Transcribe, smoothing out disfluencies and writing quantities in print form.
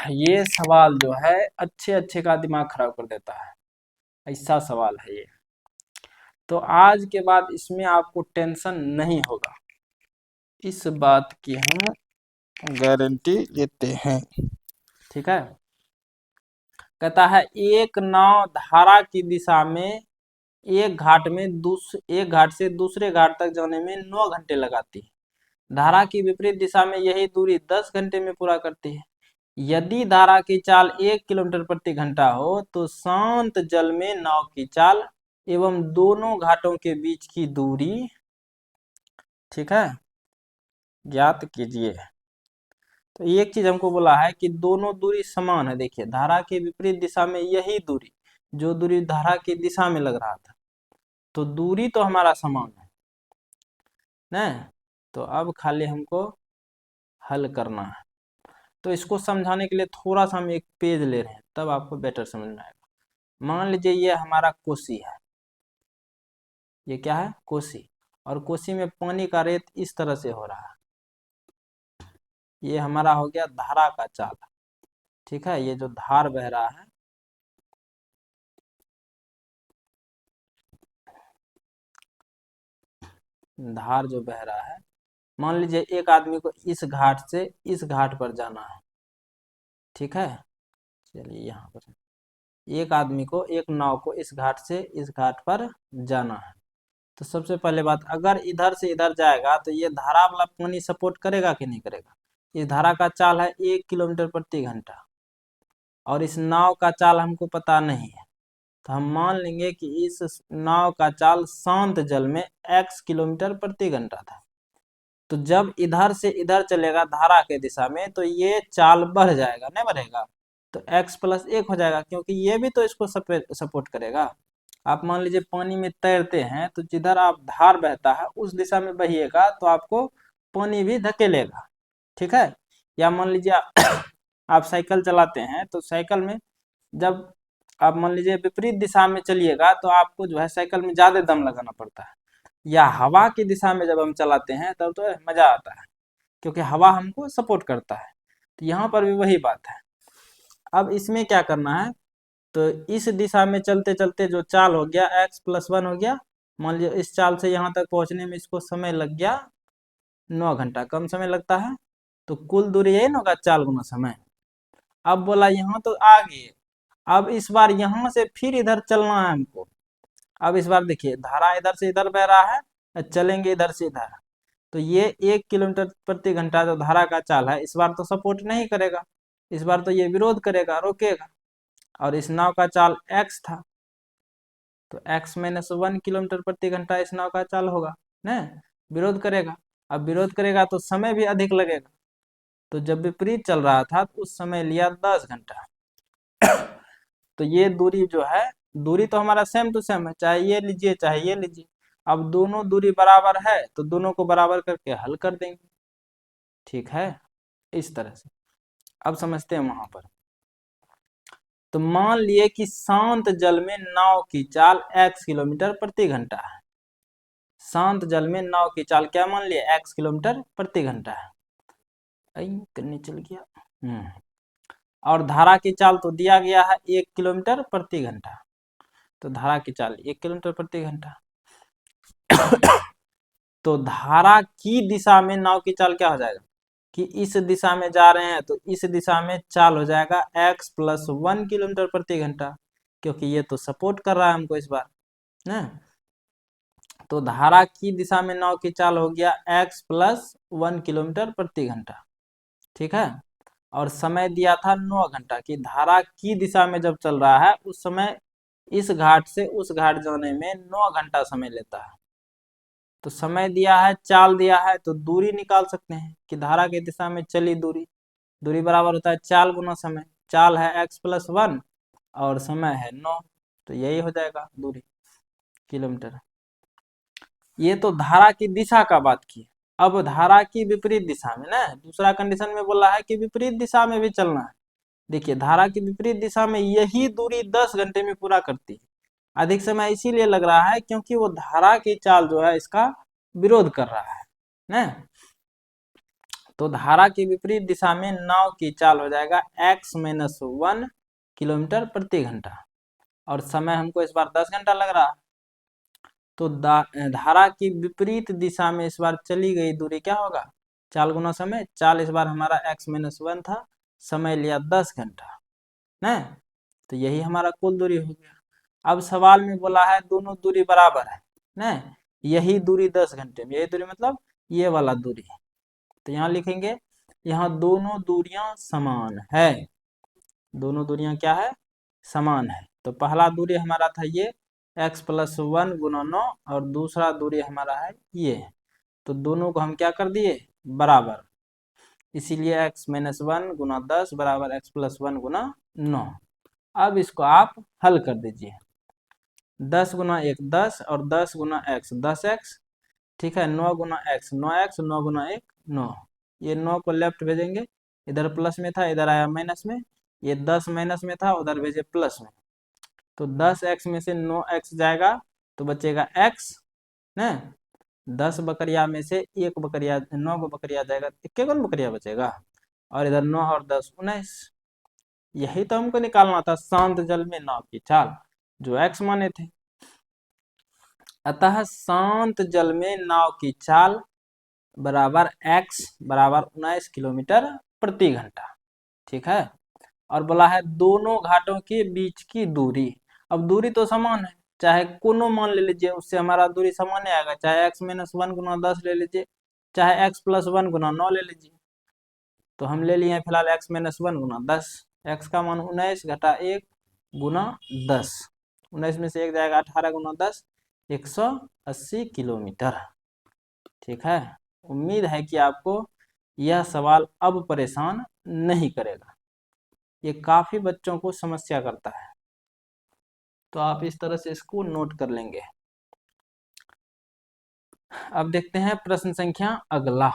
ये सवाल जो है अच्छे अच्छे का दिमाग खराब कर देता है, ऐसा सवाल है ये। तो आज के बाद इसमें आपको टेंशन नहीं होगा, इस बात की हम गारंटी लेते हैं। ठीक है। कहता है एक नाव धारा की दिशा में एक घाट से दूसरे घाट तक जाने में 9 घंटे लगाती है। धारा की विपरीत दिशा में यही दूरी 10 घंटे में पूरा करती है। यदि धारा की चाल 1 किलोमीटर प्रति घंटा हो तो शांत जल में नाव की चाल एवं दोनों घाटों के बीच की दूरी, ठीक है, ज्ञात कीजिए। तो एक चीज हमको बोला है कि दोनों दूरी समान है। देखिए धारा के विपरीत दिशा में यही दूरी, जो दूरी धारा की दिशा में लग रहा था, तो दूरी तो हमारा समान है ना। तो अब खाली हमको हल करना है। तो इसको समझाने के लिए थोड़ा सा हम एक पेज ले रहे हैं, तब आपको बेटर समझ में आएगा। मान लीजिए ये हमारा कोसी है, ये क्या है, कोसी, और कोसी में पानी का रेत इस तरह से हो रहा है। ये हमारा हो गया धारा का चाल, ठीक है। ये जो धार बह रहा है, धार जो बह रहा है, मान लीजिए एक आदमी को इस घाट से इस घाट पर जाना है, ठीक है। चलिए यहाँ पर एक आदमी को, एक नाव को इस घाट से इस घाट पर जाना है। तो सबसे पहले बात, अगर इधर से इधर जाएगा तो ये धारा वाला पानी सपोर्ट करेगा कि नहीं करेगा। इस धारा का चाल है 1 किलोमीटर प्रति घंटा, और इस नाव का चाल हमको पता नहीं है। तो हम मान लेंगे कि इस नाव का चाल शांत जल में x किलोमीटर प्रति घंटा था। तो जब इधर से इधर चलेगा धारा के दिशा में, तो ये चाल बढ़ जाएगा, नहीं बढ़ेगा, तो x प्लस 1 हो जाएगा, क्योंकि ये भी तो इसको सपोर्ट करेगा। आप मान लीजिए पानी में तैरते हैं, तो जिधर आप धार बहता है उस दिशा में बहिएगा तो आपको पानी भी धकेलेगा, ठीक है। या मान लीजिए आप साइकिल चलाते हैं, तो साइकिल में जब आप मान लीजिए विपरीत दिशा में चलिएगा तो आपको जो है साइकिल में ज्यादा दम लगाना पड़ता है। या हवा की दिशा में जब हम चलाते हैं तब तो मजा आता है, क्योंकि हवा हमको सपोर्ट करता है। तो यहाँ पर भी वही बात है। अब इसमें क्या करना है, तो इस दिशा में चलते चलते जो चाल हो गया x प्लस 1 हो गया। मान लीजिए इस चाल से यहाँ तक पहुँचने में इसको समय लग गया 9 घंटा, कम समय लगता है। तो कुल दूरी यही ना होगा, चाल गुना समय। अब बोला यहाँ तो आ गए, अब इस बार यहाँ से फिर इधर चलना है हमको। अब इस बार देखिए धारा इधर से इधर बह रहा है, चलेंगे इधर से इधर, तो ये 1 किलोमीटर प्रति घंटा जो धारा का चाल है, इस बार तो सपोर्ट नहीं करेगा, इस बार तो ये विरोध करेगा, रोकेगा। और इस नाव का चाल x था, तो x माइनस 1 किलोमीटर प्रति घंटा इस नाव का चाल होगा ना, विरोध करेगा। अब विरोध करेगा तो समय भी अधिक लगेगा। तो जब विपरीत चल रहा था तो उस समय लिया 10 घंटा। तो ये दूरी जो है, दूरी तो हमारा सेम टू सेम है, चाहे ये लीजिए चाहे ये लीजिए। अब दोनों दूरी बराबर है तो दोनों को बराबर करके हल कर देंगे, ठीक है, इस तरह से। अब समझते हैं वहां पर। तो मान लिए कि शांत जल में नाव की चाल x किलोमीटर प्रति घंटा है। शांत जल में नाव की चाल क्या मान लिए, x किलोमीटर प्रति घंटा है। करने चल गया। और धारा की चाल तो दिया गया है 1 किलोमीटर प्रति घंटा। तो धारा की चाल 1 किलोमीटर प्रति घंटा। तो धारा की दिशा में नाव की चाल क्या हो जाएगा, कि इस दिशा में जा रहे हैं तो इस दिशा में चाल हो जाएगा x प्लस 1 किलोमीटर प्रति घंटा, क्योंकि ये तो सपोर्ट कर रहा है हमको इस बार ना। तो धारा की दिशा में नाव की चाल हो गया x प्लस 1 किलोमीटर प्रति घंटा, ठीक है। और समय दिया था 9 घंटा, कि धारा की दिशा में जब चल रहा है उस समय इस घाट से उस घाट जाने में 9 घंटा समय लेता है। तो समय दिया है, चाल दिया है, तो दूरी निकाल सकते हैं कि धारा की दिशा में चली दूरी, दूरी बराबर होता है चाल गुना समय। चाल है x प्लस 1 और समय है 9, तो यही हो जाएगा दूरी, किलोमीटर। ये तो धारा की दिशा का बात की। अब धारा की विपरीत दिशा में ना, दूसरा कंडीशन में बोला है कि विपरीत दिशा में भी चलना है। देखिए धारा की विपरीत दिशा में यही दूरी 10 घंटे में पूरा करती है। अधिक समय इसीलिए लग रहा है क्योंकि वो धारा की चाल जो है इसका विरोध कर रहा है ना। तो धारा की विपरीत दिशा में नाव की चाल हो जाएगा x-1 किलोमीटर प्रति घंटा, और समय हमको इस बार 10 घंटा लग रहा। तो धारा की विपरीत दिशा में इस बार चली गई दूरी क्या होगा, चाल गुना समय। चाल इस बार हमारा x-1 था, समय लिया 10 घंटा न, तो यही हमारा कुल दूरी हो गया। अब सवाल में बोला है दोनों दूरी बराबर है न, यही दूरी 10 घंटे में, यही दूरी मतलब ये वाला दूरी है, तो यहाँ लिखेंगे यहाँ दोनों दूरियां समान है। दोनों दूरियां क्या है, समान है। तो पहला दूरी हमारा था ये x+1 गुना 9, और दूसरा दूरी हमारा है ये, तो दोनों को हम क्या कर दिए, बराबर, इसीलिए x-1 गुना 10 बराबर x+1 गुना 9। अब इसको आप हल कर दीजिए। 10 गुना 1 10, और 10 गुना x 10x, ठीक है। 9 गुना x 9x, 9 गुना 1 9। ये 9 को लेफ्ट भेजेंगे, इधर प्लस में था इधर आया माइनस में, ये 10 माइनस में था उधर भेजे प्लस में, तो 10x में से 9x जाएगा तो बचेगा x न, 10 बकरिया में से 1 बकरिया 9 को बकरिया जाएगा, इक्के कौन बकरिया बचेगा, और इधर 9 और 10 19। यही तो हमको निकालना था शांत जल में नाव की चाल, जो x माने थे। अतः शांत जल में नाव की चाल बराबर x बराबर 19 किलोमीटर प्रति घंटा, ठीक है। और बोला है दोनों घाटों के बीच की दूरी। अब दूरी तो समान है, चाहे कोनो मान ले लीजिए, उससे हमारा दूरी समान ही आएगा, चाहे x-1 गुना 10 ले लीजिए, चाहे x+1 गुना 9 ले लीजिए। तो हम ले लिए फिलहाल x-1 गुना 10, x का मान 19 घटा 1 गुना 10, 19 में से 1 जाएगा 18 गुना 10, 180 किलोमीटर, ठीक है। उम्मीद है कि आपको यह सवाल अब परेशान नहीं करेगा, ये काफी बच्चों को समस्या करता है, तो आप इस तरह से इसको नोट कर लेंगे। अब देखते हैं प्रश्न संख्या अगला।